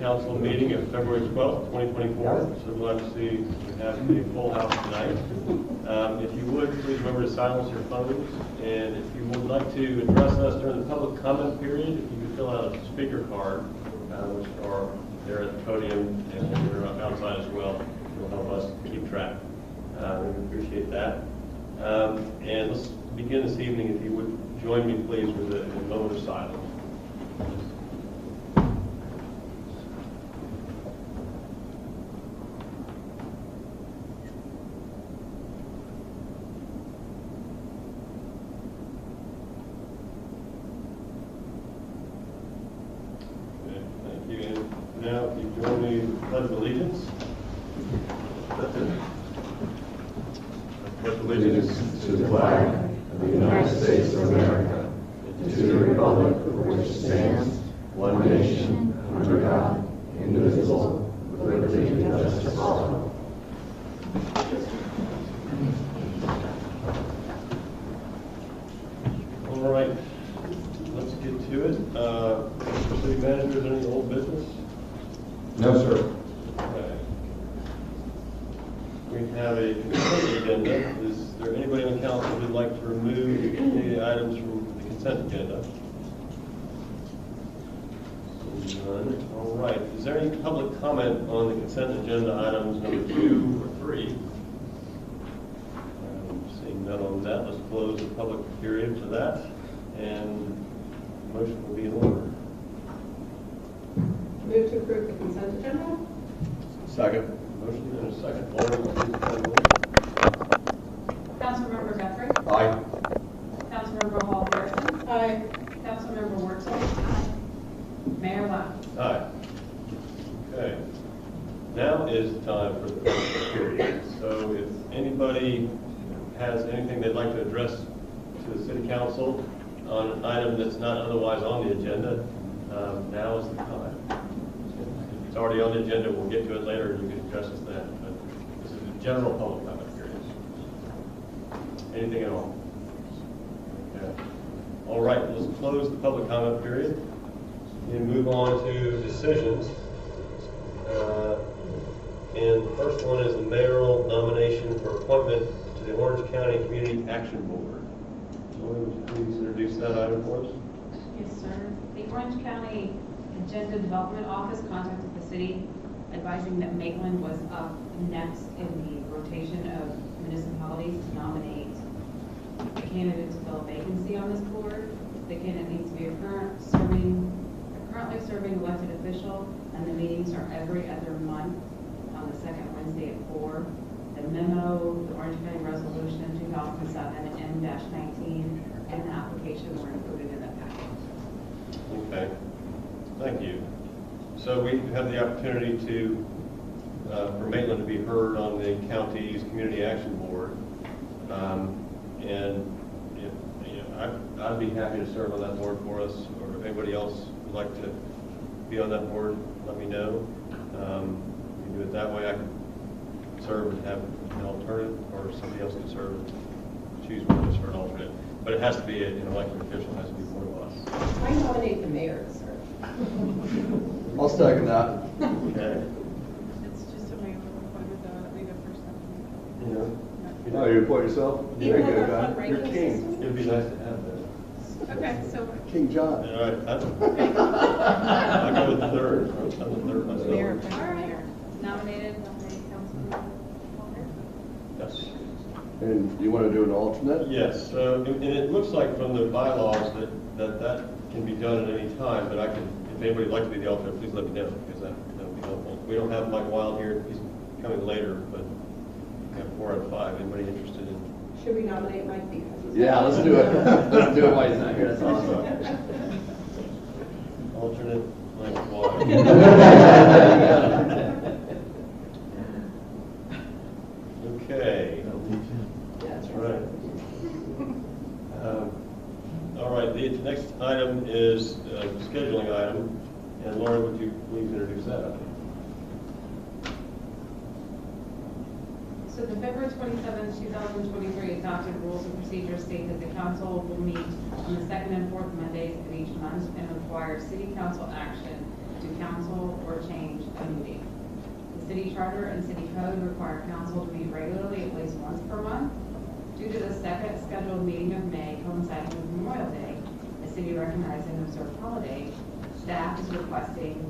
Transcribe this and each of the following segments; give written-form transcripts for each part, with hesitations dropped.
Council meeting of February 12th, 2024. So glad to see we have a full house tonight. If you would, please remember to silence your phones. And if you would like to address us during the public comment period, if you could fill out a speaker card, which are there at the podium and they're outside as well. It'll help us keep track. We appreciate that. And let's begin this evening, if you would join me, please, with a moment of silence. Now, if you join me in the Pledge of Allegiance. Pledge allegiance to the flag of the United States of America, and to the republic for which it stands, one nation, under God, indivisible, with liberty and justice for all. All right, let's get to it. Mr. City Manager, is there any old business? No, sir. Okay. We have a consent agenda. Is there anybody on the council who would like to remove any items from the consent agenda? None. All right. Is there any public comment on the consent agenda items number 2 or 3? Seeing none on that, let's close the public period for that, and the motion will be in order. Move to approve the consent agenda. Second. Motion and a second. Lauren, please call the roll. Councilmember Guthrie. Aye. Councilmember Hall Harrison. Aye. Councilmember Wurtzel. Mayor Lott. Aye. Okay. Now is the time for the public period. So if anybody has anything they'd like to address to the City Council on an item that's not otherwise on the agenda, now is the time. If it's already on the agenda, we'll get to it later and you can address us then. But this is a general public comment period. Anything at all? Okay. All right, let's close the public comment period and move on to decisions. And the first one is the mayoral nomination for appointment to the Orange County Community Action Board. Lauren, would you please introduce that item for us? Yes, sir. The Orange County Agenda Development Office contacted the city advising that Maitland was up next in the rotation of municipalities to nominate a candidate to fill a vacancy on this board. The candidate needs to be a currently serving elected official, and the meetings are every other month on the second Wednesday at 4. The memo, the Orange County Resolution 2007 M-19, and the application were included in the package. Okay, thank you. So we have the opportunity to, for Maitland to be heard on the county's Community Action Board. And if, you know, I'd be happy to serve on that board for us, or if anybody else would like to be on that board, let me know. We can do it that way. I can serve and have an alternate, or somebody else can serve and choose one just for an alternate. But it has to be an elected official, it has to be one of us. I nominate the mayor to serve. I'll second that. Okay. It's just a way of appointed the legal person. You know, Oh, you appoint yourself? Even Very with good, our guy. fund You're ranking king. system? it'd be nice to have that. Okay, so King John. All right, I go with the third. I'm the third myself. mayor, All right. mayor. Nominated Councilmember Walker. Yes. And you want to do an alternate? Yes, and it looks like from the bylaws that can be done at any time, but I can, if anybody would like to be the alternate, please let me know, because that would be helpful. We don't have Mike Wild here, he's coming later, but we have 4 out of 5. Anybody interested in? Should we nominate Mike because he's... Yeah, let's do it. Let's do it while he's not here. That's awesome. Alternate Mike Wild. Okay. That's Right. All right, the next item is a scheduling item, and Lauren, would you please introduce that? So the February 27, 2023 adopted rules and procedures state that the council will meet on the second and fourth Mondays of each month and require city council action to council or change a meeting. The city charter and city code require council to meet regularly at least once per month. Due to the second scheduled meeting of May coinciding with Memorial Day, a city recognized and observed holiday, staff is requesting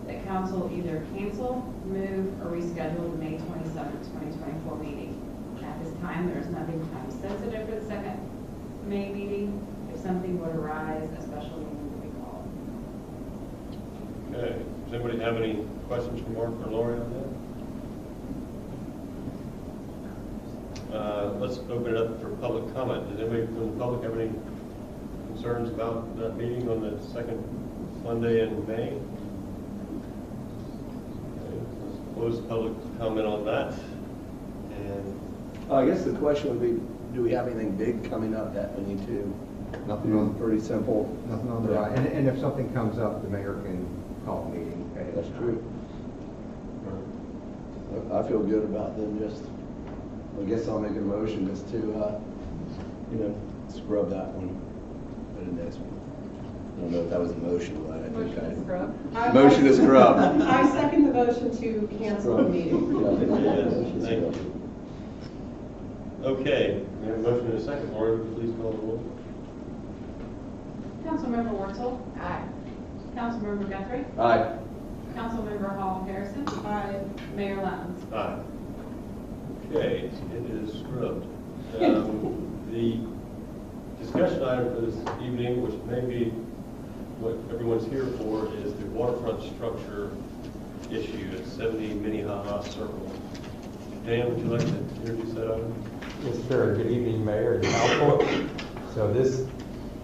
that council either cancel, move, or reschedule the May 27th, 2024 meeting. At this time, there is nothing time sensitive for the second May meeting. If something would arise, a special meeting will be called. Okay, does anybody have any questions for Mark or Lori on that? Let's open it up for public comment. Does anybody from the public have any concerns about that meeting on the second Monday in May? Okay, let's close public comment on that. And I guess the question would be, do we have anything big coming up that we need to? Nothing on, Pretty simple. nothing on the right. And if something comes up, the mayor can call a meeting. at any That's time. true. I feel good about them just, I guess I'll make a motion just to, scrub that one for the next one. I don't know if that was a motion, but I think Motion to I. scrub. Motion to scrub. I second the motion to cancel the meeting. Yes, thank you. Okay, we have a motion and a second. Lori, would you please call the roll? Councilmember Wurzel. Aye. Councilmember Guthrie. Aye. Councilmember Hall Harrison. Aye. Mayor Lowndes. Aye. Okay, it is scrubbed. The discussion item for this evening, which may be what everyone's here for, is the waterfront structure issue at 70 Minnehaha Circle. Dan, would you like to introduce that item? Yes, sir. Good evening, Mayor and Council. So this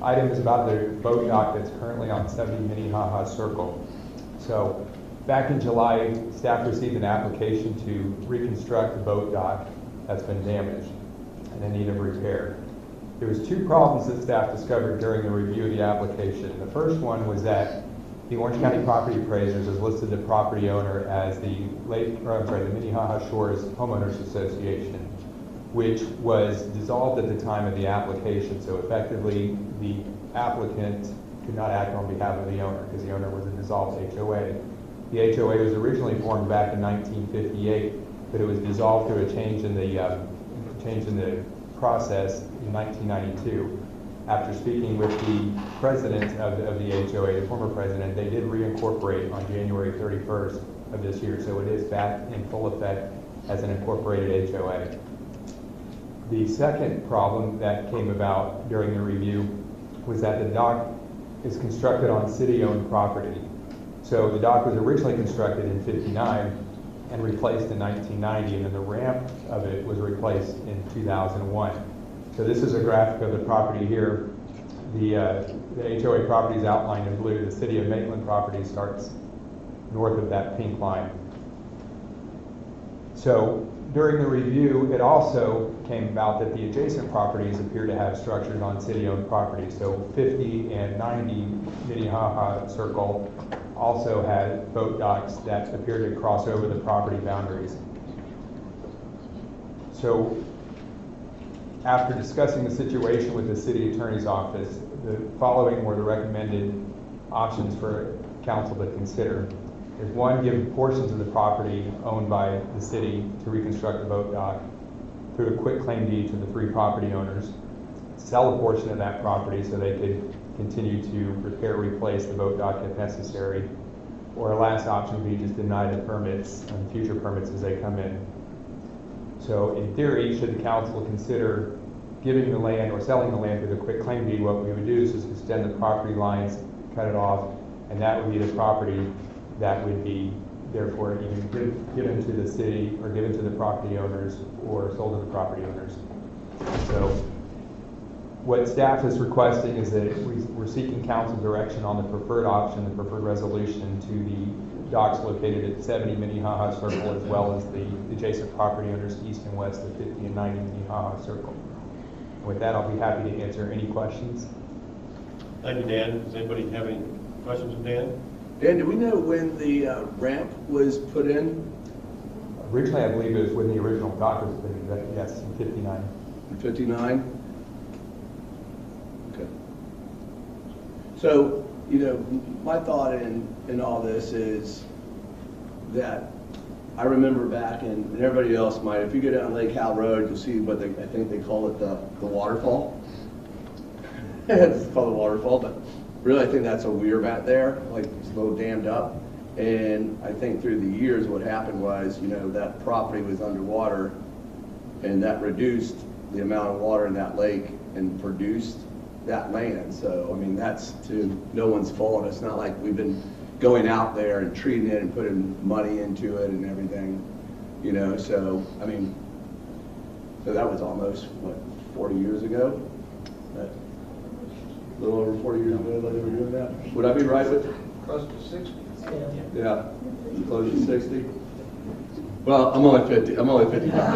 item is about the boat dock that's currently on 70 Minnehaha Circle. So back in July, staff received an application to reconstruct the boat dock that's been damaged and in need of repair. There was two problems that staff discovered during the review of the application. The first one was that the Orange County Property Appraisers has listed the property owner as the Minnehaha Shores Homeowners Association, which was dissolved at the time of the application. So effectively, the applicant could not act on behalf of the owner because the owner was a dissolved HOA. The HOA was originally formed back in 1958, but it was dissolved through a change in the process in 1992. After speaking with the president of the HOA, the former president, they did reincorporate on January 31st of this year, so it is back in full effect as an incorporated HOA. The second problem that came about during the review was that the dock is constructed on city-owned property. So the dock was originally constructed in '59 and replaced in 1990, and then the ramp of it was replaced in 2001. So this is a graphic of the property here. The HOA property is outlined in blue. The city of Maitland property starts north of that pink line. So during the review, it also came about that the adjacent properties appear to have structures on city-owned property. So 50 and 90 Minnehaha Circle also had boat docks that appear to cross over the property boundaries. So after discussing the situation with the city attorney's office, the following were the recommended options for council to consider. Is one, give portions of the property owned by the city to reconstruct the boat dock through a quit claim deed to the three property owners, sell a portion of that property so they could continue to repair, replace the boat dock if necessary, or a last option would be just deny the permits and future permits as they come in. So in theory, should the council consider giving the land or selling the land through the quit claim deed, what we would do is just extend the property lines, cut it off, and that would be the property that would be therefore either given to the city or given to the property owners or sold to the property owners. So what staff is requesting is that we're seeking council direction on the preferred option, the preferred resolution to the docks located at 70 Minnehaha Circle, as well as the adjacent property owners east and west of 50 and 90 Minnehaha Circle. With that, I'll be happy to answer any questions. Thank you, Dan. Does anybody have any questions of Dan? Dan, do we know when the ramp was put in? Originally, I believe it was when the original dock was put in, but yes, in 59. In 59? Okay. So you know, my thought in all this is that I remember back, and everybody else might, if you go down Lake Howell Road, you'll see what I think they call it the waterfall. It's called the waterfall, but really I think that's a weir back there, like it's a little dammed up. And I think through the years what happened was, you know, that property was underwater, and that reduced the amount of water in that lake and produced that land. So, I mean, that's to no one's fault. It's not like we've been going out there and treating it and putting money into it and everything, you know. So, I mean, so that was almost, what, 40 years ago? A little over 40 years ago that they were doing that. Would I be right with it? Close to 60. Yeah, close to 60. Well, I'm only 50. I'm only 55.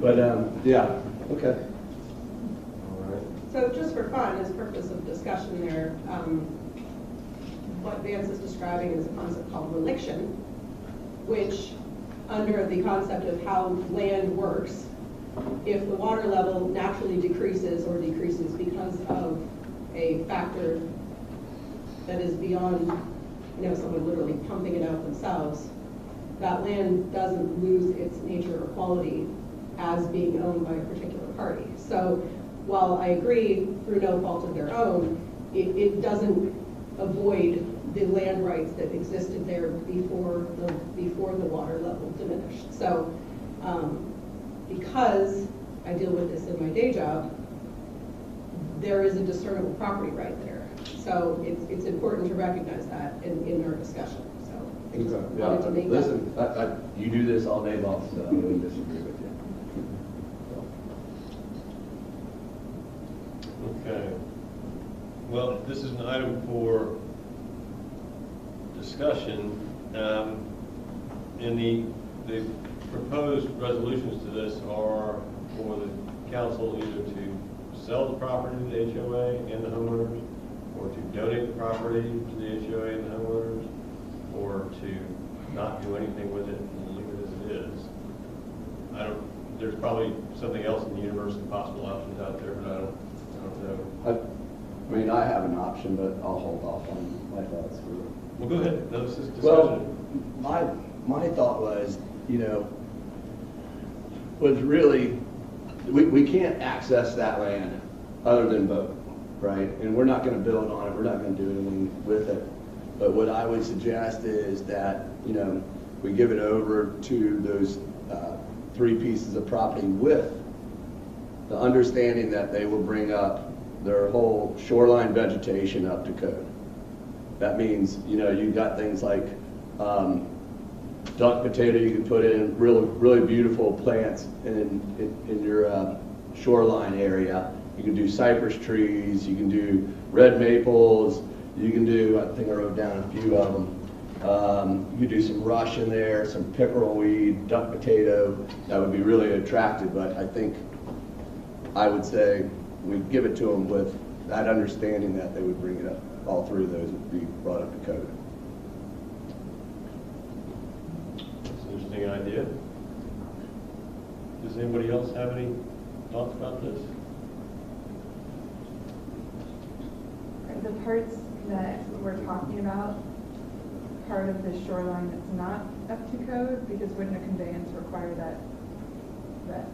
But yeah, okay. All right. So just for fun, as purpose of discussion there, what Vance is describing is a concept called reliction, which under the concept of how land works, if the water level naturally decreases or decreases because of a factor that is beyond, you know, someone literally pumping it out themselves, that land doesn't lose its nature or quality as being owned by a particular party. So while I agree through no fault of their own, it doesn't avoid the land rights that existed there before the water level diminished. So because I deal with this in my day job, there is a discernible property right there. So it's important to recognize that in our discussion. So I just wanted to make listen, you do this all day long, so I wouldn't disagree with you. Okay. Well, this is an item for discussion. And the proposed resolutions to this are for the council either to sell the property to the HOA and the homeowners, or to donate the property to the HOA and the homeowners, or to not do anything with it and leave it as it is. There's probably something else in the universe of possible options out there, but I don't know. I mean, I have an option, but I'll hold off on my thoughts for it. Well, go ahead. No, this is discussion. Well, my thought was, you know, was really, we can't access that land other than vote, right? And we're not going to build on it. We're not going to do anything with it. But what I would suggest is that, you know, we give it over to those 3 pieces of property with the understanding that they will bring up their whole shoreline vegetation up to code. That means, you know, you've got things like duck potato you can put in, really beautiful plants in your shoreline area. You can do cypress trees, you can do red maples, you can do, I think I wrote down a few of them. You could do some rush in there, some pickerel weed, duck potato. That would be really attractive, but I think I would say we give it to them with that understanding that they would bring it up. All 3 of those would be brought up to code. That's an interesting idea. Does anybody else have any thoughts about this? The parts that we're talking about, part of the shoreline that's not up to code, because wouldn't a conveyance require that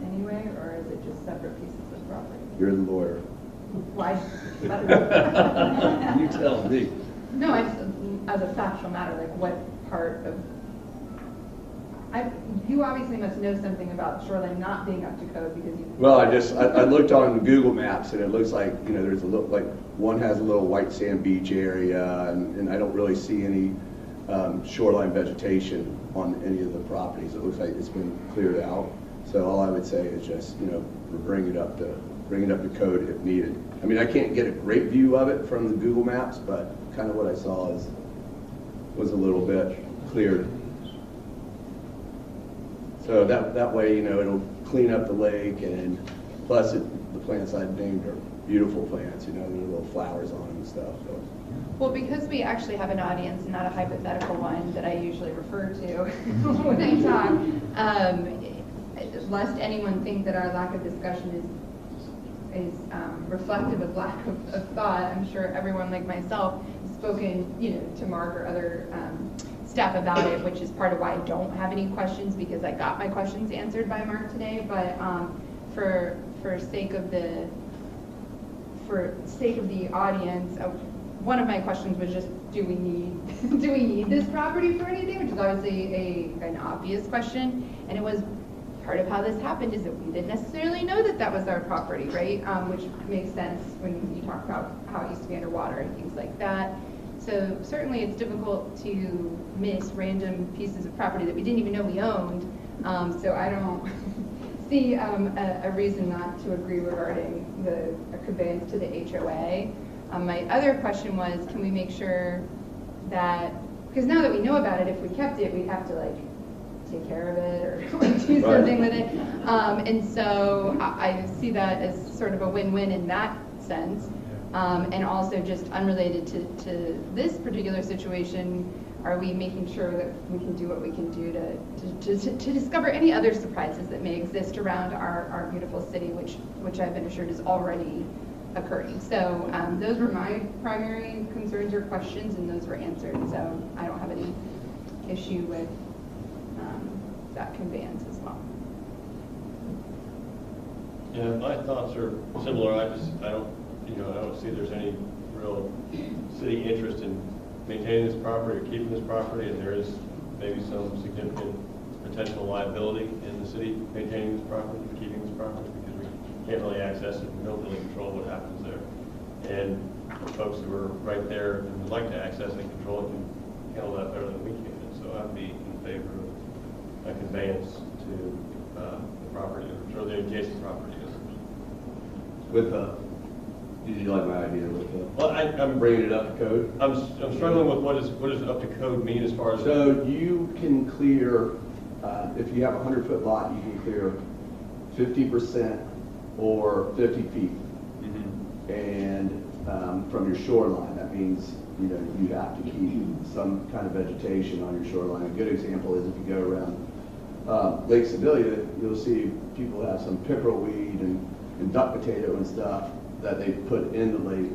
anyway, or is it just separate pieces of property? You're the lawyer. Why? You tell me. No, as a factual matter, like what part of, you obviously must know something about shoreline not being up to code because you. Well, I looked on Google Maps and it looks like, you know, there's a little, like one has a little white sand beach area and I don't really see any shoreline vegetation on any of the properties. It looks like it's been cleared out. So all I would say is just, you know, bring it up to code if needed. I mean, I can't get a great view of it from the Google Maps, but kind of what I saw was a little bit cleared. So that way, you know, it'll clean up the lake, and plus the plants I named are beautiful plants, you know, there are little flowers on them and stuff. So. Well, because we actually have an audience, not a hypothetical one that I usually refer to when I talk, lest anyone think that our lack of discussion reflective of lack of thought. I'm sure everyone like myself has spoken, to Mark or other staff about it, which is part of why I don't have any questions, because I got my questions answered by Mark today. But for sake of the audience, one of my questions was just, do we need this property for anything? Which is obviously an obvious question, and it was part of how this happened is that we didn't necessarily know that was our property, right? Which makes sense when you talk about how it used to be underwater and things like that. So certainly it's difficult to miss random pieces of property that we didn't even know we owned. So I don't see a reason not to agree regarding a conveyance to the HOA. My other question was, can we make sure that, because now that we know about it, if we kept it, we'd have to take care of it or do something with it. And so I see that as sort of a win-win in that sense. And also just unrelated to this particular situation, are we making sure that we can do what we can do to discover any other surprises that may exist around our beautiful city, which I've been assured is already occurring. So those were my primary concerns or questions, and those were answered. So I don't have any issue with that conveyance as well. Yeah, my thoughts are similar. I don't see there's any real city interest in maintaining this property or keeping this property, and there is maybe some significant potential liability in the city maintaining this property, keeping this property, because we can't really access it and don't really control what happens there. And folks who are right there and would like to access it and control it can handle that better than we can. And so I'd be in favor of a conveyance to the property or the adjacent property owners. Did you like my idea with Well, I'm bringing it up to code? I'm struggling with what does up to code mean as far as. So you can clear, if you have a 100-foot lot, you can clear 50% or 50 feet. Mm-hmm. And from your shoreline, that means you have to keep some kind of vegetation on your shoreline. A good example is if you go around Lake Sedalia, you'll see people have some pickerelweed and duck potato and stuff that they put in the lake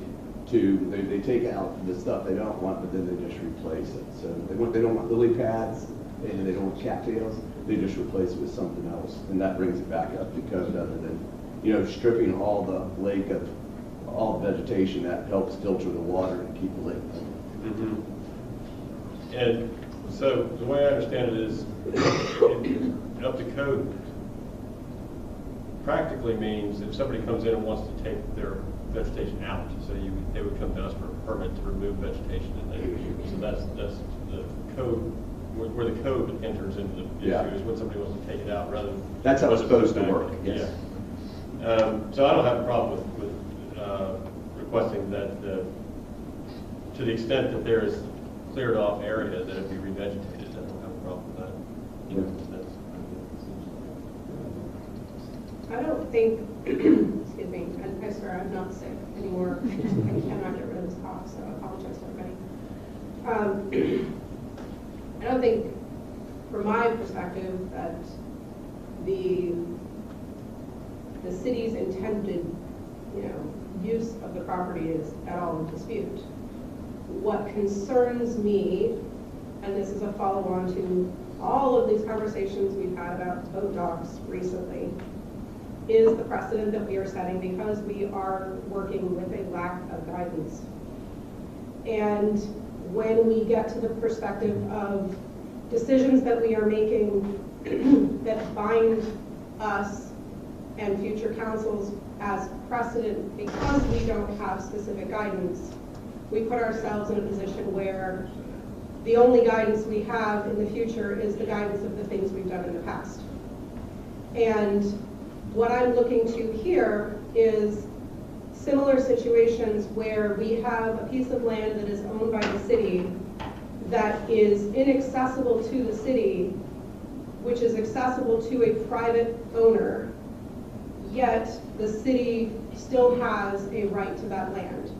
they take out the stuff they don't want, but then they just replace it. So they don't want lily pads and they don't want cattails. They just replace it with something else, and that brings it back up to code. Other than stripping all the lake of all the vegetation that helps filter the water and keep the lake clean. Mm-hmm. And so the way I understand it is, up to code practically means if somebody comes in and wants to take their vegetation out, so they would come to us for a permit to remove vegetation, and so that's the code where the code enters into the issue is when somebody wants to take it out rather than. That's how it's supposed to work. Yes. Yeah. So I don't have a problem with requesting that to the extent that there is cleared off area that it be revegetated. I don't have a problem with that. I don't think, excuse me, I swear I'm not sick anymore. I cannot get rid of this cough, so I apologize to everybody. I don't think, from my perspective, that the city's intended, use of the property is at all in dispute. What concerns me, and this is a follow-on to all of these conversations we've had about boat docks recently, is the precedent that we are setting because we are working with a lack of guidance. And when we get to the perspective of decisions that we are making that bind us and future councils as precedent because we don't have specific guidance, we put ourselves in a position where the only guidance we have in the future is the guidance of the things we've done in the past. And what I'm looking to here is similar situations where we have a piece of land that is owned by the city that is inaccessible to the city, which is accessible to a private owner, yet the city still has a right to that land.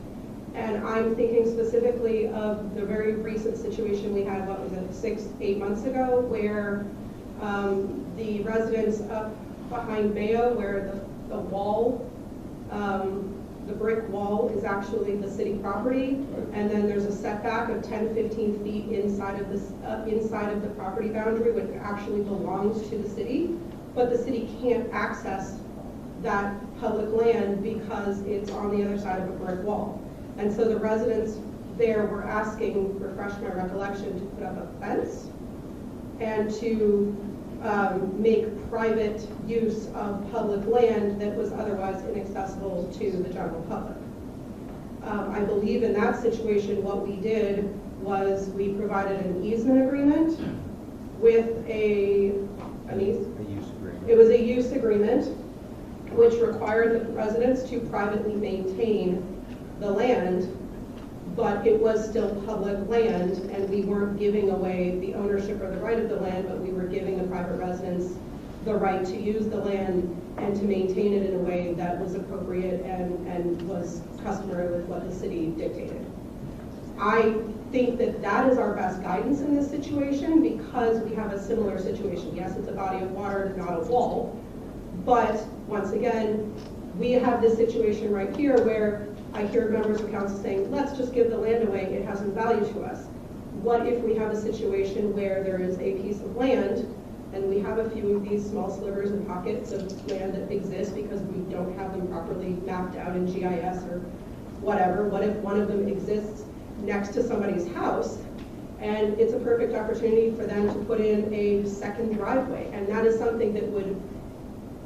And I'm thinking specifically of the very recent situation we had, what was it, 6-8 months ago, where the residents up behind Mayo, where the wall the brick wall is actually the city property, and then there's a setback of 10, 15 feet inside of this, inside of the property boundary, which actually belongs to the city, but the city can't access that public land because it's on the other side of a brick wall. And so the residents there were asking, refresh my recollection, to put up a fence and to make private use of public land that was otherwise inaccessible to the general public. I believe in that situation what we did was we provided an easement agreement with it was a use agreement which required the residents to privately maintain the land, but it was still public land, and we weren't giving away the ownership or the right of the land, but we were giving the private residents the right to use the land and to maintain it in a way that was appropriate and was customary with what the city dictated. I think that that is our best guidance in this situation because we have a similar situation. Yes, it's a body of water, not a wall, but once again, we have this situation right here where I hear members of council saying, let's just give the land away, it has no value to us. What if we have a situation where there is a piece of land, and we have a few of these small slivers and pockets of land that exist because we don't have them properly mapped out in GIS or whatever. What if one of them exists next to somebody's house, and it's a perfect opportunity for them to put in a second driveway, and that is something that would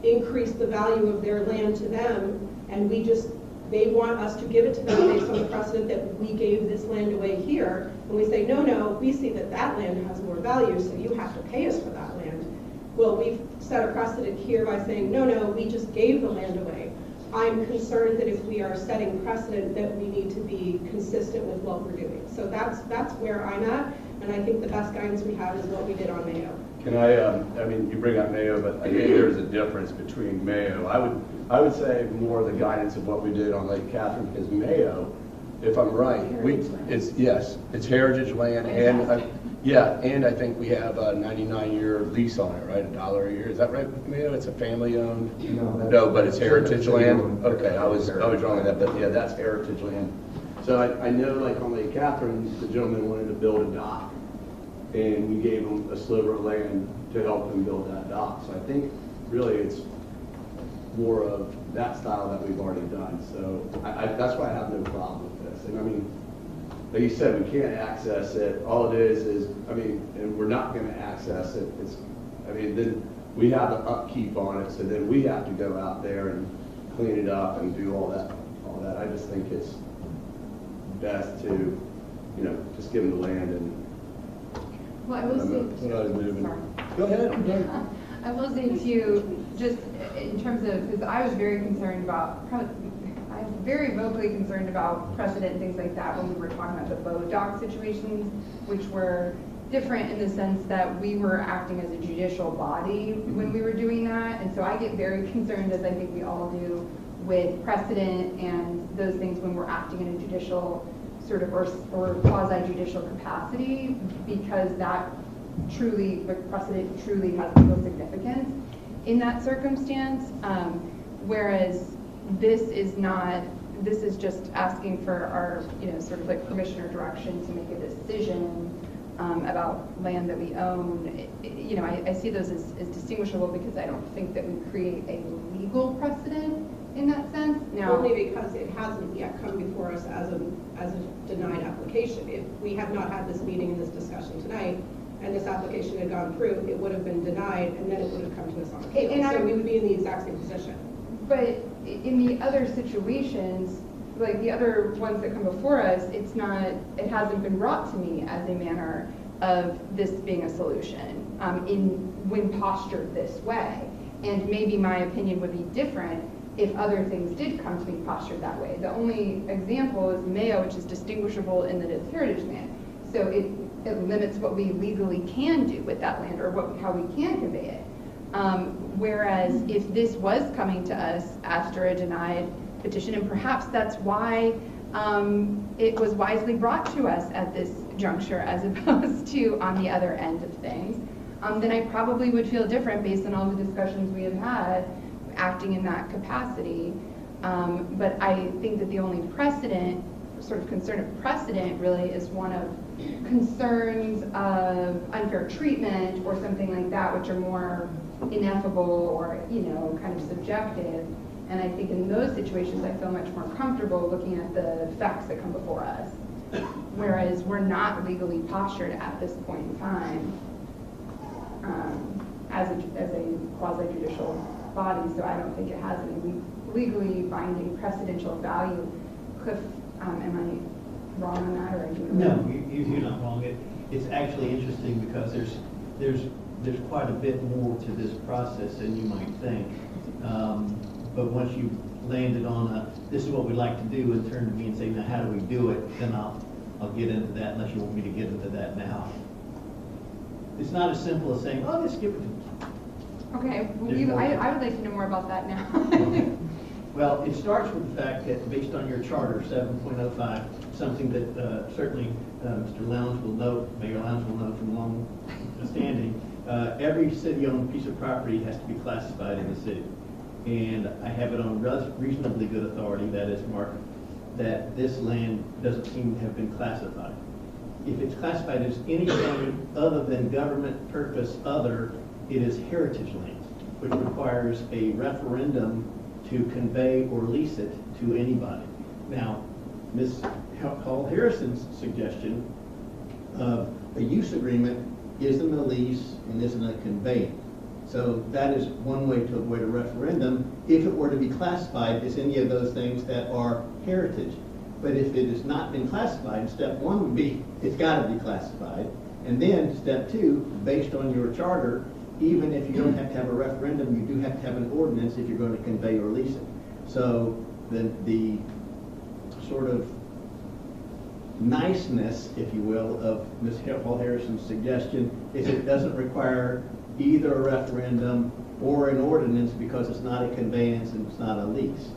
increase the value of their land to them, and they want us to give it to them based on the precedent that we gave this land away here, and we say, no, we see that that land has more value, so you have to pay us for that land. Well, we've set a precedent here by saying, no, we just gave the land away. I'm concerned that if we are setting precedent that we need to be consistent with what we're doing. So that's where I'm at, and I think the best guidance we have is what we did on Mayo. Can I mean, you bring up Mayo, but I think there's a difference between Mayo. I would say more the guidance of what we did on Lake Catherine, because Mayo, if I'm right, it's heritage land, and I think we have a 99-year lease on it, right? $1 a year. Is that right with Mayo? It's a family-owned. No, but it's heritage land. Okay, I was wrong with that, but yeah, that's heritage land. So I know, like on Lake Catherine, the gentleman wanted to build a dock, and we gave him a sliver of land to help him build that dock. So I think really it's more of that style that we've already done. So that's why I have no problem with this. And I mean, like you said, we can't access it. All it is, I mean, and we're not going to access it. Then we have an upkeep on it, so then we have to go out there and clean it up and do all that. I just think it's best to, just give them the land and. Well, I will say. Go ahead. I will say too, just in terms of, because I was very concerned about, I was very vocally concerned about precedent and things like that when we were talking about the boat dock situations, which were different in the sense that we were acting as a judicial body when we were doing that. And so I get very concerned, as I think we all do, with precedent and those things when we're acting in a judicial sort of or quasi-judicial capacity, because that truly, like precedent truly has legal significance in that circumstance. Whereas this is just asking for our, sort of like permission or direction to make a decision about land that we own. I see those as distinguishable because I don't think that we create a legal precedent in that sense. Now, only because it hasn't yet come before us as a denied application. If we had not had this meeting and this discussion tonight, and this application had gone through, it would have been denied, and then it would have come to us on appeal. So we would be in the exact same position. But in the other situations, like the other ones that come before us, it hasn't been brought to me as a manner of this being a solution when postured this way. And maybe my opinion would be different if other things did come to be postured that way. The only example is Mayo, which is distinguishable in that it's heritage land. So it limits what we legally can do with that land or how we can convey it. Whereas if this was coming to us after a denied petition, and perhaps that's why it was wisely brought to us at this juncture as opposed to on the other end of things, then I probably would feel different based on all the discussions we have had acting in that capacity. But I think that the only precedent, sort of concern of precedent really, is one of concerns of unfair treatment or something like that, which are more ineffable or, kind of subjective. And I think in those situations, I feel much more comfortable looking at the facts that come before us. Whereas we're not legally postured at this point in time as a quasi-judicial body, so I don't think it has any legally binding precedential value. Cliff, am I wrong on that, or are you? No, you're not wrong. It's actually interesting because there's quite a bit more to this process than you might think. But once you landed on this is what we'd like to do, and turn to me and say, now how do we do it? Then I'll get into that, unless you want me to get into that now. It's not as simple as saying, oh, just give it to me. Okay, I would like to know more about that now. Well, it starts with the fact that based on your charter, 7.05, something that certainly Mr. Lowndes will note, Mayor Lowndes will note from long standing, every city-owned piece of property has to be classified in the city. And I have it on reasonably good authority, that is, Mark, that this land doesn't seem to have been classified. If it's classified as anything other than government purpose other, it is heritage land, which requires a referendum to convey or lease it to anybody. Now, Ms. Hall Harrison's suggestion of a use agreement isn't a lease and isn't a conveyance. So that is one way to avoid a referendum if it were to be classified as any of those things that are heritage. But if it has not been classified, step one would be it's got to be classified. And then step two, based on your charter, even if you don't have to have a referendum, you do have to have an ordinance if you're going to convey or lease it. So the sort of niceness, if you will, of Ms. Hall Harrison's suggestion is it doesn't require either a referendum or an ordinance because it's not a conveyance and it's not a lease.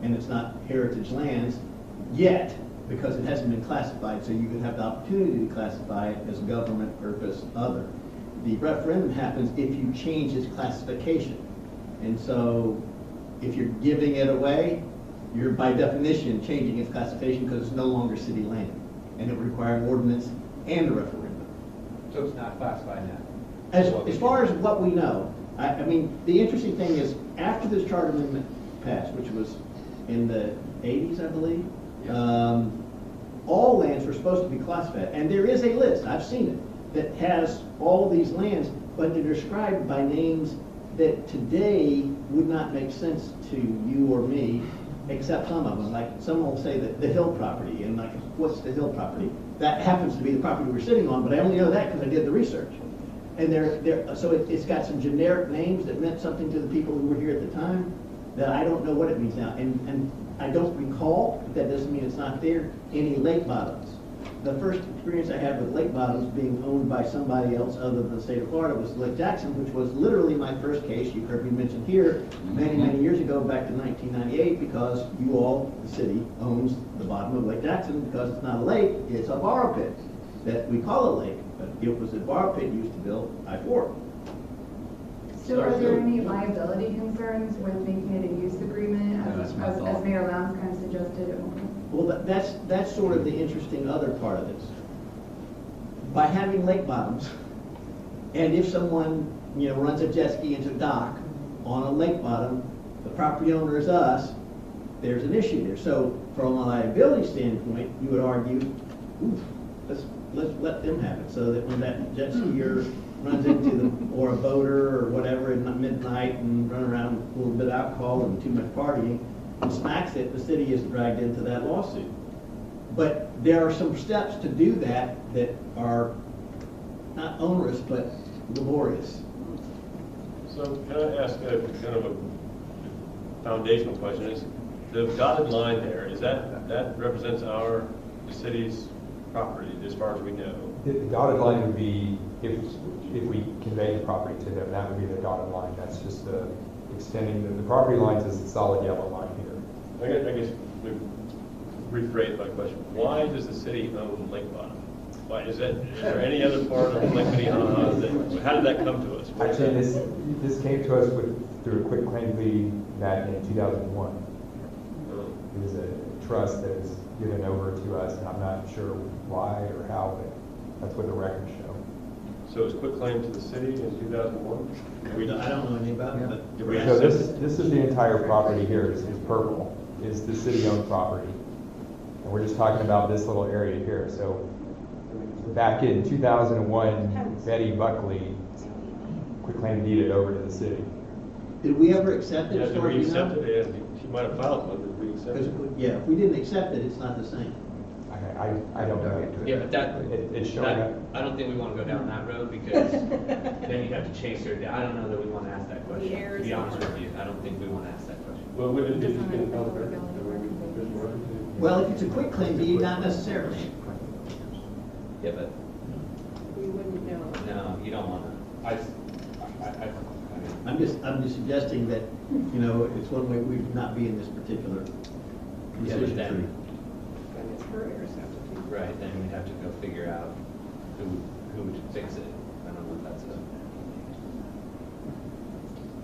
And it's not heritage lands yet because it hasn't been classified, so you could have the opportunity to classify it as government purpose other. The referendum happens if you change its classification. And so if you're giving it away, you're by definition changing its classification because it's no longer city land. And it would require an ordinance and a referendum. So it's not classified now? As far as what we know, I mean, the interesting thing is after this charter amendment passed, which was in the 80s, I believe, all lands were supposed to be classified. And there is a list, I've seen it, that has all these lands, but they're described by names that today would not make sense to you or me, except some of them. Like some will say that the hill property, and like, what's the hill property? That happens to be the property we're sitting on, but I only know that because I did the research. And so it's got some generic names that meant something to the people who were here at the time that I don't know what it means now. And I don't recall, but that doesn't mean it's not there, any lake bottoms. The first experience I had with lake bottoms being owned by somebody else other than the state of Florida was Lake Jackson, which was literally my first case. You heard me mention here many, many years ago, back to 1998, because you all, the city, owns the bottom of Lake Jackson because it's not a lake, it's a borrow pit that we call a lake, but it was a borrow pit used to build I-4. So are there any liability concerns with making it a use agreement, as Mayor Lowndes kind of suggested at one point? Well, that's sort of the interesting other part of this. By having lake bottoms, and if someone runs a jet ski into a dock on a lake bottom, the property owner is us, there's an issue there. So from a liability standpoint, you would argue, let's let them have it, so that when that jet skier runs into them, or a boater or whatever at midnight and run around with a little bit of alcohol and too much partying and smacks it, the city is dragged into that lawsuit. But there are some steps to do that that are not onerous but laborious. So can I ask a kind of a foundational question? Is the dotted line there, is that represents the city's property as far as we know? The dotted line would be, if we convey the property to them, that would be the dotted line. That's just the extending the property lines is the solid yellow line here. I guess we rephrase my question. Why does the city own Lake Bottom? Why is there any other part of Lake Minnehaha how did that come to us? Actually, this came to us through a quick claim deed that in 2001. It was a trust that was given over to us, and I'm not sure why or how, but that's what the records show. So it was quitclaim to the city in 2001? I don't know anything about it, but. Did we So accept this is the entire property here, is purple, is the city-owned property. And we're just talking about this little area here. So back in 2001, Betty Buckley quitclaim deeded over to the city. Did we ever accept it? Yeah, as did far we as you know? accept it? Yeah, she might have filed one, did we accept Because, it? yeah, if we didn't accept it, it's not the same. I don't know. Yeah, but that, It's showing up. I don't think we want to go down that road because then you have to chase her down. I don't know that we want to ask that question. The heirs To be honest are- with you, I don't think we want to ask that question. Well, we didn't Doesn't just get matter a if public it's record. building or Well, if it's a quick claim deed, not necessarily. Yeah, but We wouldn't know. no, you don't want to. I mean, I'm just suggesting that, you know, it's one way we would not be in this particular yeah, but decision then, tree. And it's her heirs have to do. right, then we'd have to go figure out who would fix it. I don't know if that's a.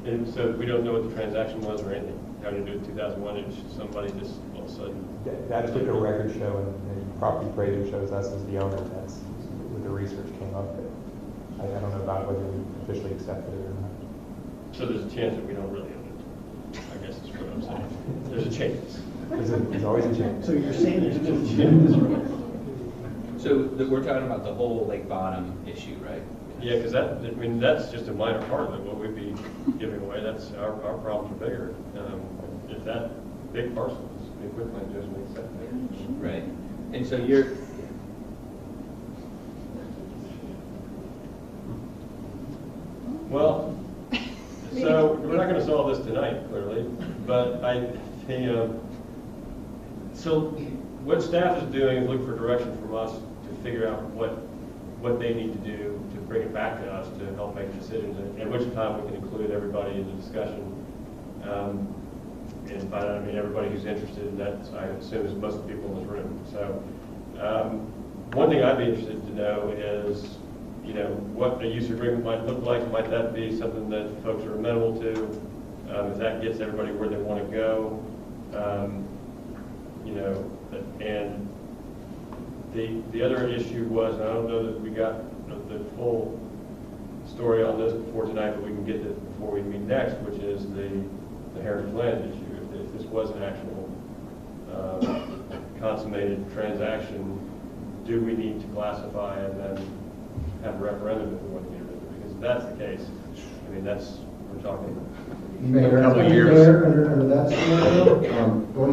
And so we don't know what the transaction was or anything, having to do with 2001, it's just somebody just all of a sudden. That's what the records show, and the property appraiser shows us as the owner. That's what the research came up with. I don't know about whether we officially accepted it or not. So there's a chance that we don't really own it, I guess is what I'm saying. There's a chance. There's always a chance. So you're saying there's still a chance? So we're talking about the whole Lake Bottom issue, right? Yeah, because that, I mean, that's just a minor part of it, what we'd be giving away, that's, our problems are bigger. If that big parcel is being quitclaim, just makes sense. Right. And so you're, Well, so we're not gonna solve this tonight, clearly, but so what staff is doing is looking for direction from us to figure out what they need to do to bring it back to us to help make decisions, and at which time we can include everybody in the discussion. And by that I mean everybody who's interested, and that I assume is most of the people in this room. So one thing I'd be interested to know is, you know, what a use agreement might look like. Might that be something that folks are amenable to? If that gets everybody where they want to go, you know, and the other issue was, and I don't know that we got the full story on this before tonight, but we can get it before we meet next, which is the heritage land issue. If this was an actual consummated transaction, do we need to classify and then have a referendum if we want to get rid of it? Because if that's the case, I mean, we're talking. Mayor, A couple of years. Mayor, under that scenario,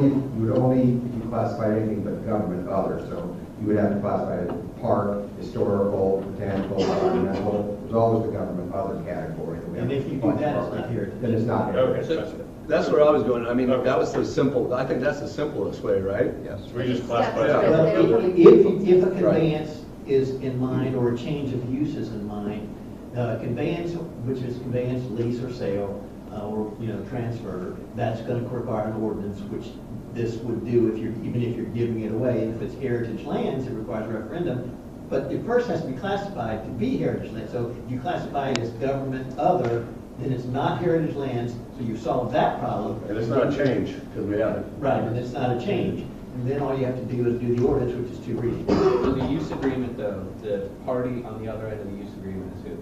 you would only be classified anything but government other, so you would have to classify it park, historical, botanical, environmental. There's always the government other category. that we And have if to you do that, classify. it's not here. Then it's not here. Okay, So gotcha. that's where I was going. I mean, Okay. that was the simple, I think that's the simplest way, right? Yes. So we just classify Yeah. it. Well, other. if a conveyance is in mind or a change of use is in mind, conveyance, which is conveyance, lease, or sale, or, you know, transfer, that's going to require an ordinance, which this would do even if you're giving it away. And if it's heritage lands, it requires a referendum. But it first has to be classified to be heritage land. So if you classify it as government other, then it's not heritage lands, so you solve that problem. And it's not a change, because we haven't. Right, and it's not a change. And then all you have to do is do the ordinance, which is 2 readings. so the use agreement though, the party on the other end of the use agreement is who?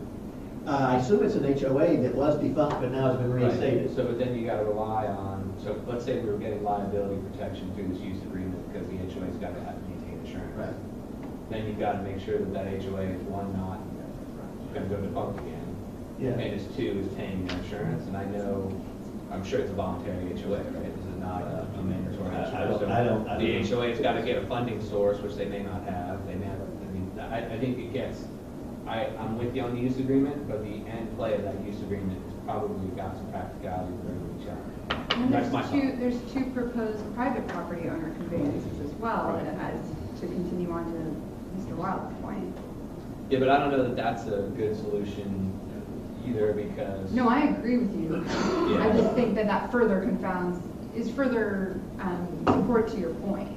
I assume it's an HOA that was defunct, but now has been reinstated. So, but then you gotta rely on, so let's say we were getting liability protection through this use agreement because the HOA's gotta have maintain insurance. Right. Then you've gotta make sure that that HOA is one, not gonna go defunct again. Yeah. And is two, is paying your insurance, and I know, I'm sure it's a voluntary HOA, right? This is not a mandatory I HOA. don't- So I don't- The HOA's gotta get a funding source, which they may not have, they may have, I mean, I think it gets, I'm with you on the use agreement, but the end play of that use agreement has probably got some practicality for everybody else. And That's my thought. there's two proposed private property owner conveyances as well, Right. as to continue on to Mr. Wild's point. Yeah, but I don't know that that's a good solution either because. No, I agree with you. Yeah. I just think that further is further support to your point,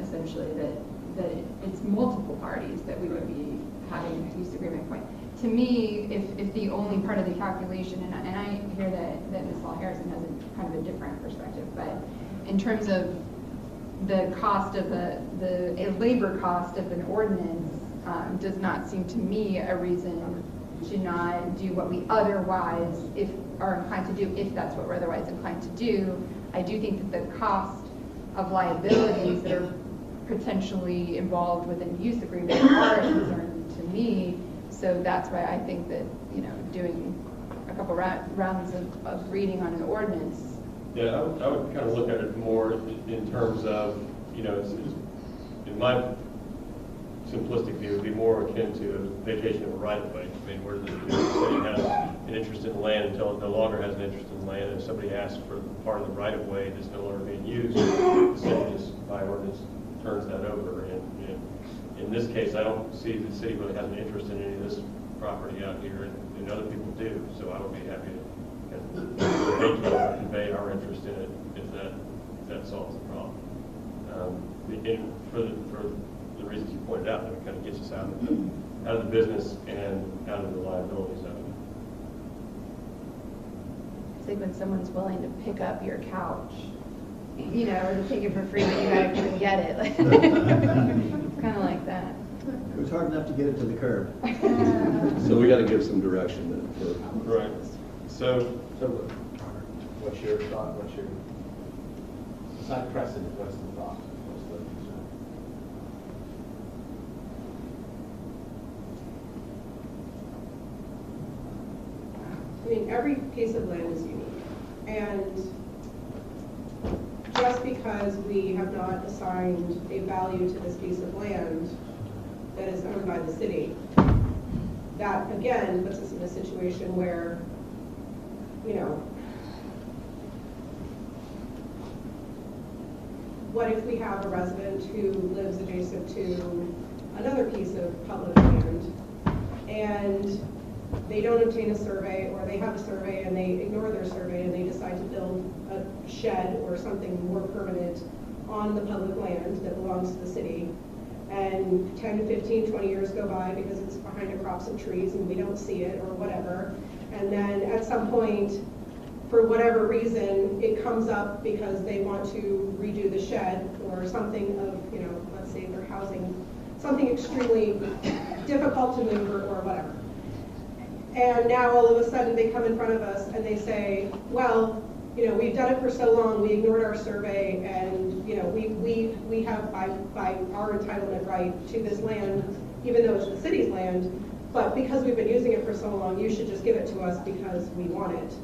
essentially, that it's multiple parties that we would be having a use agreement point. to me, if the only part of the calculation, and I hear that Ms. Paul Harrison has a kind of a different perspective, but in terms of the cost of a labor cost of an ordinance, does not seem to me a reason to not do what we otherwise are inclined to do, if that's what we're otherwise inclined to do. I do think that the cost of liabilities that are potentially involved within the use agreement are a concern to me. So that's why I think that, doing a couple rounds of reading on an ordinance. Yeah, I would kind of look at it more in terms of, it's in my simplistic view, it would be more akin to a vacation of a right-of-way. I mean, where the city has an interest in the land until it no longer has an interest in the land. If somebody asks for part of the right-of-way that's no longer being used, the city just, by ordinance, turns that over. And in this case, I don't see the city really has an interest in any of this property out here, and other people do. So I would be happy to convey our interest in it if that solves the problem. And for the reasons you pointed out, that it kind of gets us out of the business and out of the liabilities of it. It's like when someone's willing to pick up your couch, or to take it for free, but you gotta come and get it. It's kind of like that. It was hard enough to get it to the curb. So we got to give some direction then. Right. So What's your thought? Aside precedent, what's the thought? What's the concern? I mean, every piece of land is unique. And just because we have not assigned a value to this piece of land that is owned by the city, that again puts us in a situation where, what if we have a resident who lives adjacent to another piece of public land and they don't obtain a survey, or they have a survey and they ignore their survey and they decide to build a shed or something more permanent on the public land that belongs to the city, and 10, 15, 20 years go by because it's behind a crops of trees and we don't see it or whatever, and then at some point, for whatever reason, it comes up because they want to redo the shed or something of, let's say they're housing something extremely difficult to maneuver or whatever. And now all of a sudden they come in front of us and they say, well, we've done it for so long, we ignored our survey, and we have by our entitlement right to this land, even though it's the city's land, but because we've been using it for so long, you should just give it to us because we want it.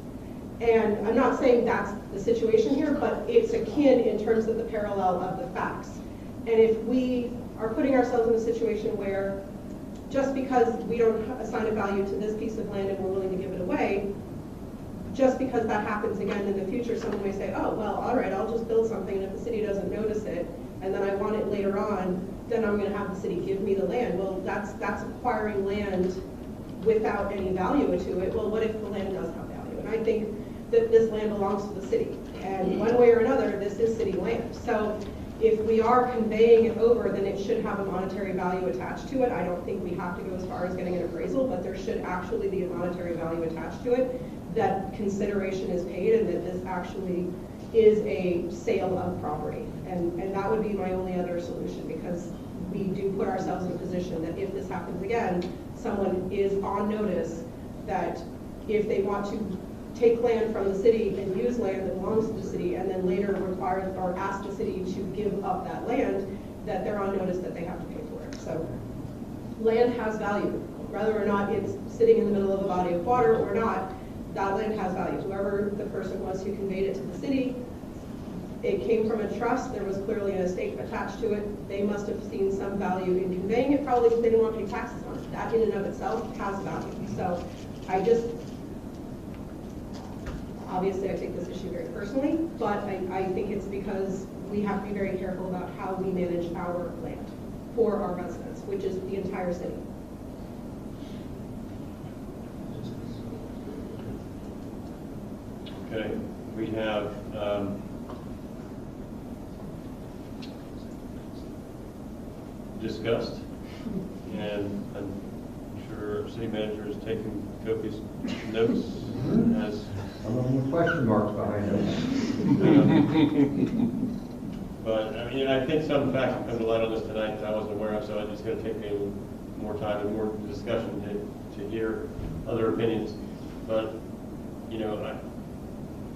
And I'm not saying that's the situation here, but it's akin in terms of the parallel of the facts. And if we are putting ourselves in a situation where just because we don't assign a value to this piece of land and we're willing to give it away, just because that happens again in the future, someone may say, oh, well, all right, I'll just build something, and if the city doesn't notice it, and then I want it later on, then I'm going to have the city give me the land. Well, that's acquiring land without any value to it. Well, what if the land does have value? And I think that this land belongs to the city, and one way or another, this is city land. So if we are conveying it over, then it should have a monetary value attached to it. I don't think we have to go as far as getting an appraisal, but there should actually be a monetary value attached to it, that consideration is paid, and that this actually is a sale of property. And that would be my only other solution, because we do put ourselves in a position that if this happens again, someone is on notice that if they want to take land from the city and use land that belongs to the city, and then later require or ask the city to give up that land, that they're on notice that they have to pay for it. So land has value, whether or not it's sitting in the middle of a body of water or not. That land has value. Whoever the person was who conveyed it to the city, it came from a trust. There was clearly an estate attached to it. They must have seen some value in conveying it, probably because they didn't want to pay taxes on it. That in and of itself has value. So obviously I take this issue very personally, but I think it's because we have to be very careful about how we manage our land for our residents, which is the entire city. Okay, we have discussed, and I'm sure sure city manager is taking copious notes as. With question marks behind it. But, I mean, I think some facts have come to light on this tonight that I wasn't aware of, so it's going to take me more time and more discussion to hear other opinions. But, you know,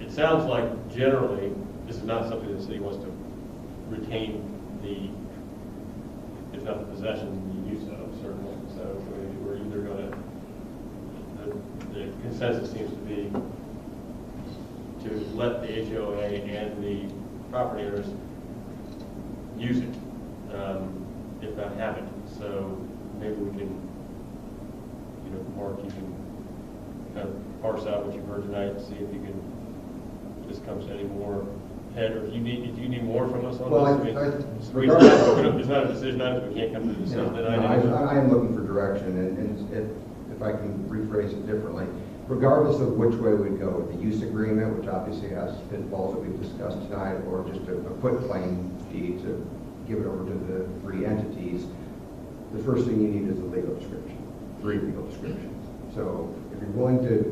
it sounds like generally, this is not something the city wants to retain the, if not the possession, the use of, certainly. So we're either going to, the consensus seems to be to let the HOA and the property owners use it, if not have it. So maybe we can, you know, Mark, you can kind of parse out what you've heard tonight and see if you can, if this comes to any more head, or if you need more from us on Well, this. It's not a decision item, so we can't come to a decision tonight. I am looking for direction, and if I can rephrase it differently, regardless of which way we go with the use agreement, which obviously has pitfalls that we've discussed tonight, or just a quick claim deed to give it over to the three entities, the first thing you need is a legal description, 3 legal descriptions. So if you're willing to,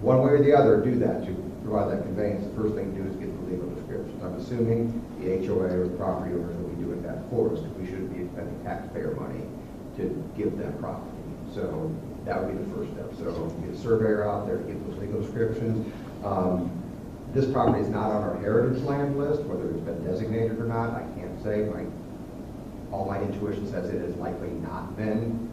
one way or the other, do that to provide that conveyance, the first thing to do is get the legal descriptions. I'm assuming the HOA or the property owner will be doing that for us, because we shouldn't be spending taxpayer money to give them property. So that would be the first step. So get a surveyor out there to get those legal descriptions. This property is not on our heritage land list, whether it's been designated or not, I can't say. All my intuition says it has likely not been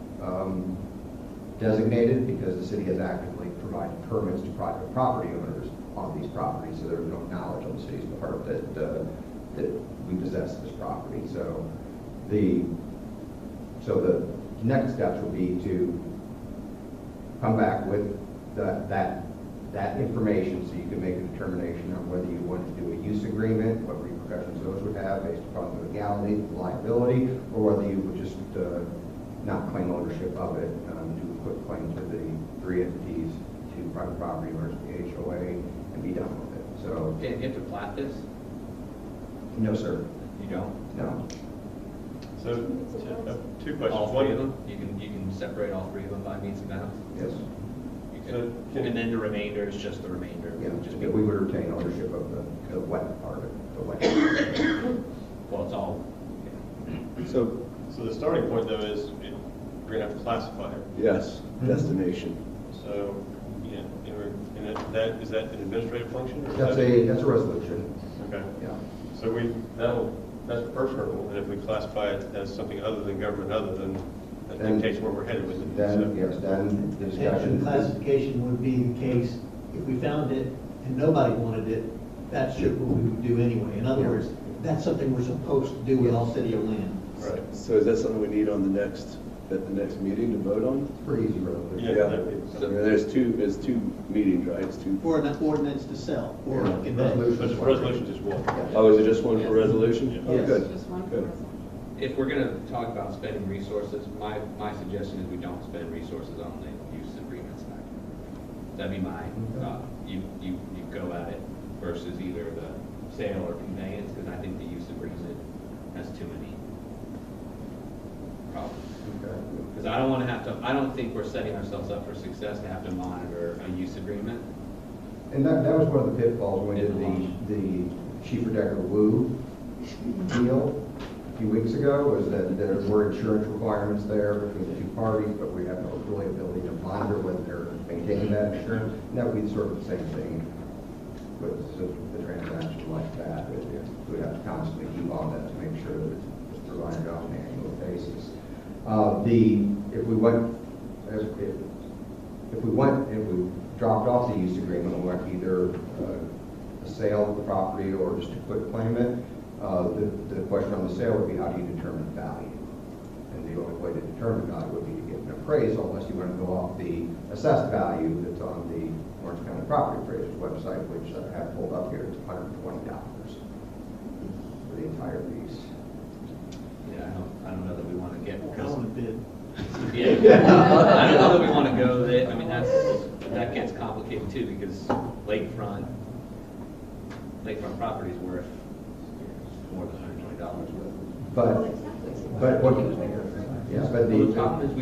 designated, because the city has actively provided permits to private property owners on these properties, so there's no knowledge on the city's part that we possess this property. So the next steps would be to come back with that information, so you can make a determination on whether you want to do a use agreement, what repercussions those would have based upon the legality, the liability, or whether you would just not claim ownership of it, do a quick claim to the 3 entities, 2 private property owners, the HOA, and be done with it. So, Do you have to plat this? no, sir. You don't? No. So, 2 questions. All 3 of them? You can separate all 3 of them by means and bounds? Yes. So, And then the remainder is just the remainder. Yeah, Just we would retain ownership of the wet part of it, the wet. Well, it's all, So, so the starting point, though, is we're going to have to classify it. yes, destination. So, yeah, and is that an administrative function? Or is That's a resolution. Okay. Yeah. So that's the first hurdle, and if we classify it as something other than government other, then that Then- dictates where we're headed with it. Then, yes, then the And discussion. classification would be the case, if we found it and nobody wanted it, that's what we would do anyway. In other Yeah. words, that's something we're supposed to do with all city-owned land. Right. So is that something we need on at the next meeting to vote on? Pretty easy resolution. Yeah. So there's two meetings, right? It's 2. For an ordinance to sell, or Yeah. convey. But the resolution is one. Oh, is it just one for resolution? Yeah. Oh, Yes. good. Just one Good. person. if we're gonna talk about spending resources, my suggestion is we don't spend resources on the use agreements back. That'd be my thought. You go at it versus either the sale or conveyance, because I think the use agreement has too many problems. Because I don't think we're setting ourselves up for success to have to monitor a use agreement. And that was one of the pitfalls when we did the Schiefer Decker Wu deal a few weeks ago, was that there were insurance requirements there between the 2 parties, but we have no really ability to monitor whether they're maintaining that insurance. And that would be sort of the same thing with the transaction like that. We'd have to constantly keep on that to make sure that it's provided on an annual basis. If we dropped off the use agreement and went either a sale of the property or just a quick claim it, the question on the sale would be, how do you determine value? And the only way to determine value would be to get an appraisal, unless you want to go off the assessed value that's on the Orange County Property Appraisers website, which I have pulled up here. It's $120 for the entire piece. Yeah, I don't know that we want to get. I want to bid. Yeah, I don't know that we want to go there. I mean, that gets complicated too, because lakefront property is worth more than $120 worth. But what? Yes, but The the problem is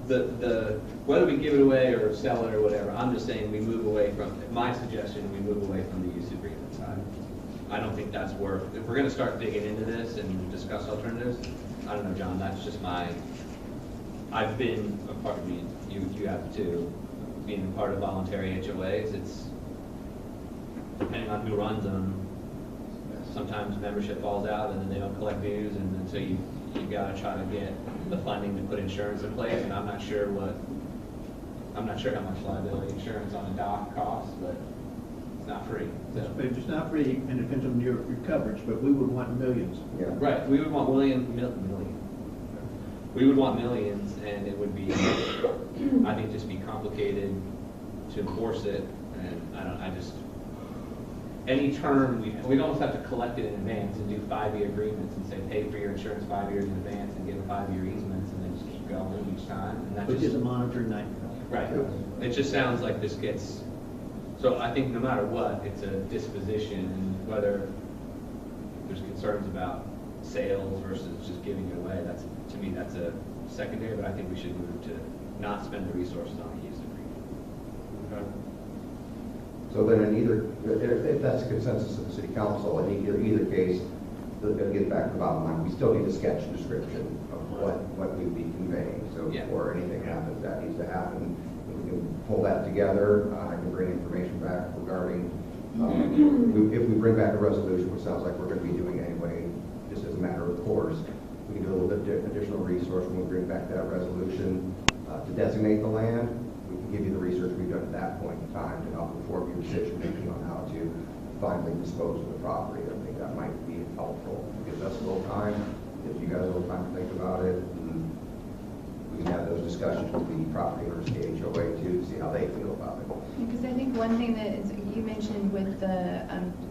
whether we give it away or sell it or whatever, I'm just saying we move away from, my suggestion, we move away from the use agreement side. I don't think that's worth, if we're gonna start digging into this and discuss alternatives, I don't know, John, that's just I've been a part of you have too, being a part of voluntary HOAs, it's, depending on who runs them, sometimes membership falls out and then they don't collect dues, and then so you gotta try to get the funding to put insurance in place, and I'm not sure how much liability insurance on a dock costs, but it's not free. So. But it's not free, and it depends on your coverage, but we would want millions. Yeah. Right, we would want million. We would want millions, and it would be, I think, just be complicated to enforce it, and any term, we'd almost have to collect it in advance and do 5-year agreements and say, pay for your insurance 5 years in advance and give a 5-year easements, and then just keep going each time. And that Which just, is a monitored night. right. It just sounds like this gets, so I think no matter what, it's a disposition, and whether there's concerns about sales versus just giving it away, to me, that's a secondary, but I think we should move to not spend the resources on a use agreement. Okay. So then in if that's the consensus of the city council, in either case, they'll get back to the bottom line. We still need a sketch description of what we'd be conveying. So Yeah. before anything happens, that needs to happen. If we can pull that together, I can bring information back regarding, if we bring back a resolution, which sounds like we're going to be doing anyway, just as a matter of course, we can do a little bit additional resource when we bring back that resolution to designate the land. We can give you the research we've done at that point in time to help inform your decision making on how to finally dispose of the property. I think that might be helpful. It gives us a little time, gives you guys a little time to think about it, and we can have those discussions with the property owners, the HOA too, to see how they feel about it. Because I think one thing that you mentioned with the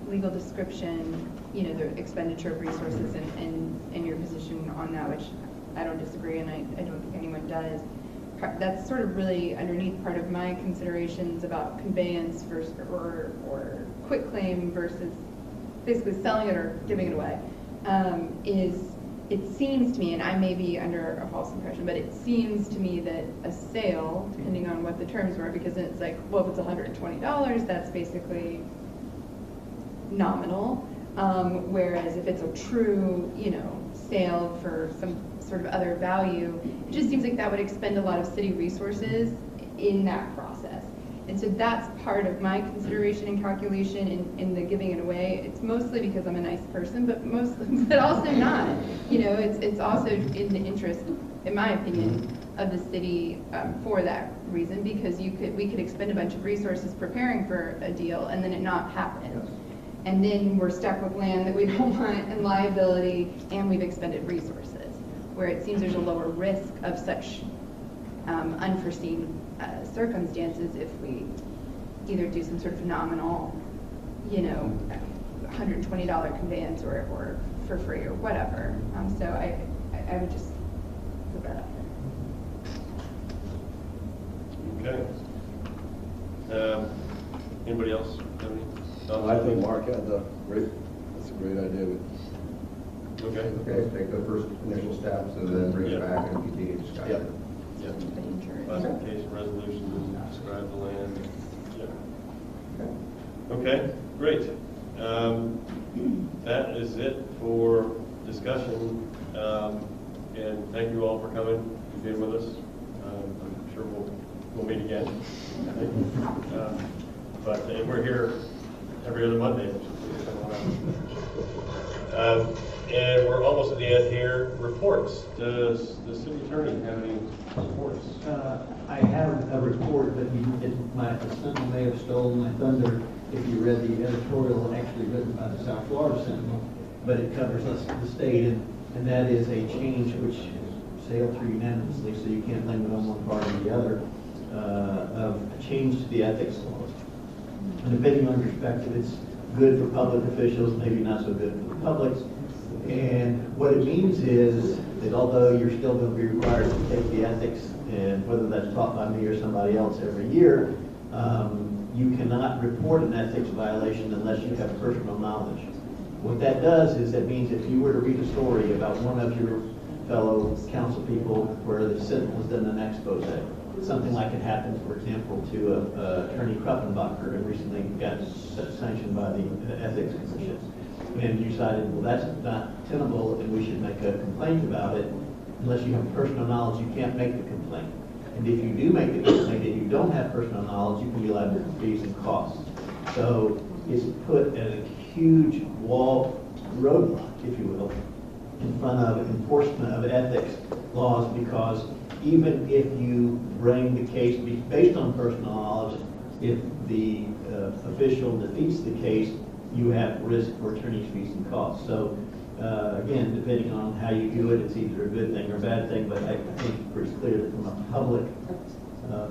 legal description, the expenditure of resources and your position on that, which I don't disagree, and I don't think anyone does. That's sort of really underneath part of my considerations about conveyance versus or quit claim versus basically selling it or giving it away. It seems to me, and I may be under a false impression, but it seems to me that a sale, depending on what the terms were, because it's like, well, if it's $120, that's basically nominal. Whereas if it's a true, sale for some sort of other value, it just seems like that would expend a lot of city resources in that process. And so that's part of my consideration and calculation in the giving it away. It's mostly because I'm a nice person, but also not. It's also in the interest, in my opinion, of the city for that reason, because we could expend a bunch of resources preparing for a deal and then it not happen. Yes. And then we're stuck with land that we don't want and liability, and we've expended resources, where it seems there's a lower risk of such unforeseen circumstances if we either do some sort of nominal, $120 conveyance or for free or whatever. So I would just put that up there. Okay. Anybody else have any? I think Mark had that's a great idea. Okay. Okay, take the first initial steps and then bring it back and continue discussion. Yeah. But insurance. Classification resolution, describe the land. Yeah. Okay. Okay, great. That is it for discussion. And thank you all for coming and being with us. I'm sure we'll meet again. I think. But we're here every other Monday. And we're almost at the end here. Reports. Does the city attorney have any reports? I have a report, but my Sentinel may have stolen my thunder if you read the editorial actually written by the South Florida Sentinel, but it covers us, the state, and that is a change which sailed through unanimously, so you can't blame it on one party or the other, of a change to the ethics laws. And depending on your perspective, it's good for public officials, maybe not so good for the public. And what it means is that although you're still going to be required to take the ethics, and whether that's taught by me or somebody else every year, you cannot report an ethics violation unless you have personal knowledge. What that does is that means if you were to read a story about one of your fellow council people where the citizen has done an expose. Something like it happened, for example, to Attorney Kruppenbacher, who recently got sanctioned by the Ethics Commission. And you decided, well, that's not tenable, and we should make a complaint about it. Unless you have personal knowledge, you can't make the complaint. And if you do make the complaint and you don't have personal knowledge, you can be liable for fees and costs. So it's put at a huge wall roadblock, if you will, in front of enforcement of ethics laws, because even if you bring the case based on personal knowledge, if the official defeats the case, you have risk for attorney's fees and costs. So again, depending on how you do it, it's either a good thing or a bad thing, but I think it's pretty clear that from a public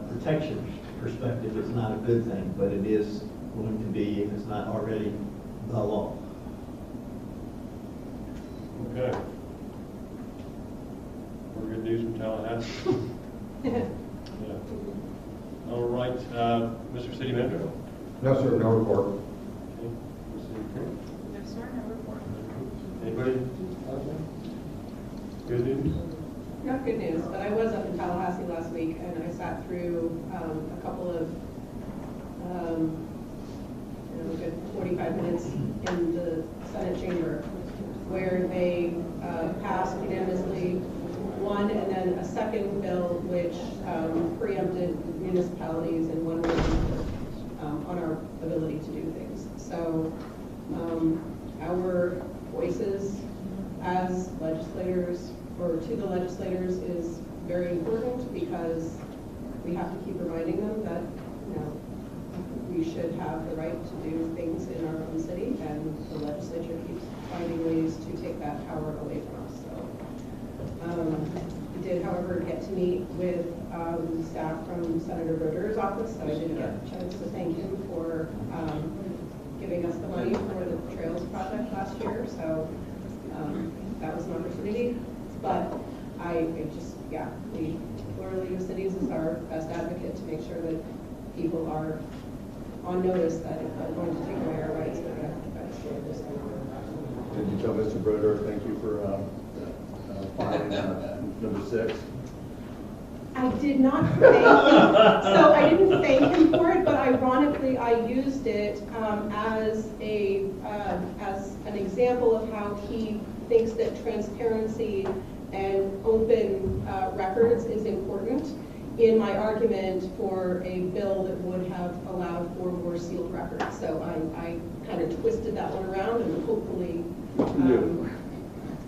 protection perspective, it's not a good thing, but it is going to be, if it's not already, the law. Okay. More good news from Tallahassee. Yeah. All right, Mr. City Manager. No, sir, no report. Okay. Mr. City No, sir, no report. Anybody? Good news? Not good news, but I was up in Tallahassee last week, and I sat through a couple of, good 45 minutes in the Senate chamber, where they passed unanimously one and then a second bill which preempted municipalities and one on our ability to do things. So our voices as legislators, or to the legislators, is very important, because we have to keep reminding them that, we should have the right to do things in our own city, and the legislature keeps finding ways to take that power away from us. So we did, however, get to meet with staff from Senator Broder's office, so I did get a chance to thank him for giving us the money for the Trails project last year. So that was an opportunity. But the Florida League of Cities is our best advocate to make sure that people are on notice that if they're going to take away our rights, they're going to have to fight for this. Did you tell Mr. Broder, thank you for finding number 6? I did not thank him, so I didn't thank him for it, but ironically I used it as an example of how he thinks that transparency and open records is important in my argument for a bill that would have allowed for more sealed records. So I kind of twisted that one around, and hopefully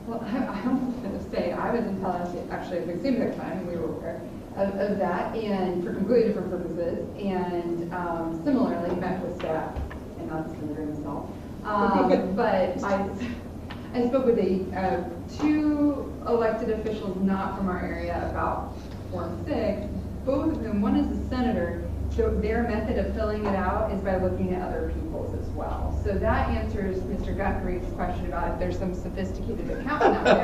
Well, I was going to say, I was in Tallahassee actually at the same time, and we were aware of that, and for completely different purposes, and similarly met with staff, and not the senator himself. But I spoke with two elected officials not from our area about Form 6, both of whom, one is a senator, so their method of filling it out is by looking at other people's as well. So that answers Mr. Guthrie's question about if there's some sophisticated accountant out there.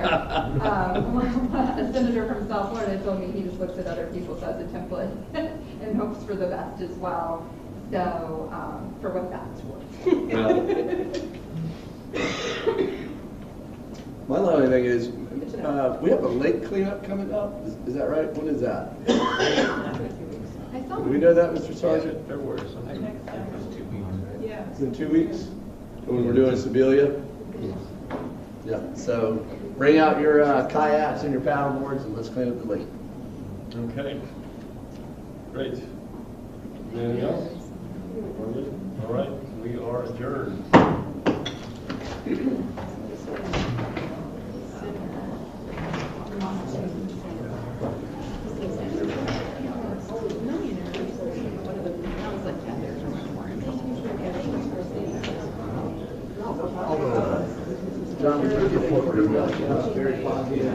A senator from South Florida told me he just looks at other people's as a template and hopes for the best as well. So for what that's worth. My only thing is, we have a lake cleanup coming up. Is that right? When is that? I saw Do we know that, Mr. Sergeant? February or something. It's 2 weeks, right? yeah. It's in 2 weeks? When we're doing Sibilia? Yeah, so bring out your kayaks and your paddle boards and let's clean up the lake. Okay. Great. Anything else? All right, we are adjourned. John, we took it for very positive.